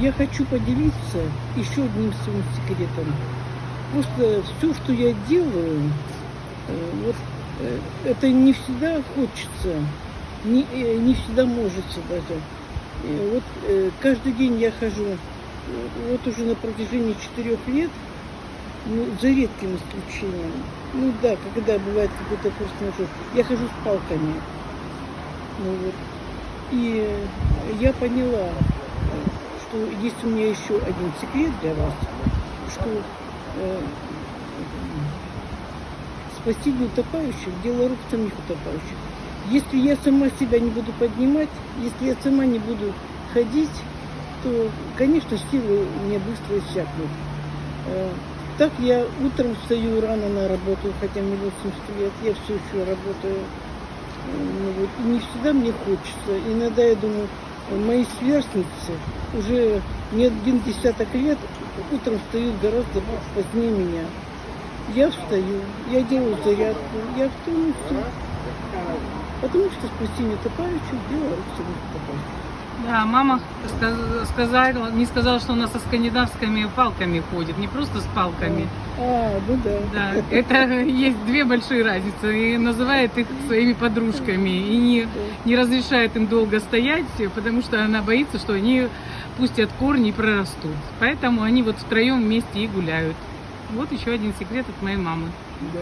я хочу поделиться еще одним своим секретом. Просто все, что я делаю, вот это не всегда хочется, не всегда может даже. Каждый день я хожу, вот уже на протяжении 4 лет, ну, за редким исключением. Ну да, когда бывает какой-то форс-мажор, я хожу с палками. Ну, вот. И я поняла, что есть у меня еще один секрет для вас, что спасение утопающих – дело рук самих утопающих. Если я сама себя не буду поднимать, если я сама не буду ходить, то, конечно, силы у меня быстро иссякнут. Так я утром встаю рано на работу, хотя мне 80 лет, я все еще работаю. Ну, вот, и не всегда мне хочется. Иногда я думаю, мои сверстницы уже не один десяток лет утром встают гораздо позднее меня. Я встаю, я делаю зарядку, я встаю, все. Потому что спасение утопающих – дело рук самих утопающих. Да, мама не сказала, что она со скандинавскими палками ходит, не просто с палками. Ну да. Да, это есть две большие разницы. И называет их своими подружками. И не разрешает им долго стоять, потому что она боится, что они пустят корни и прорастут. Поэтому они вот втроем вместе и гуляют. Вот еще один секрет от моей мамы. Да.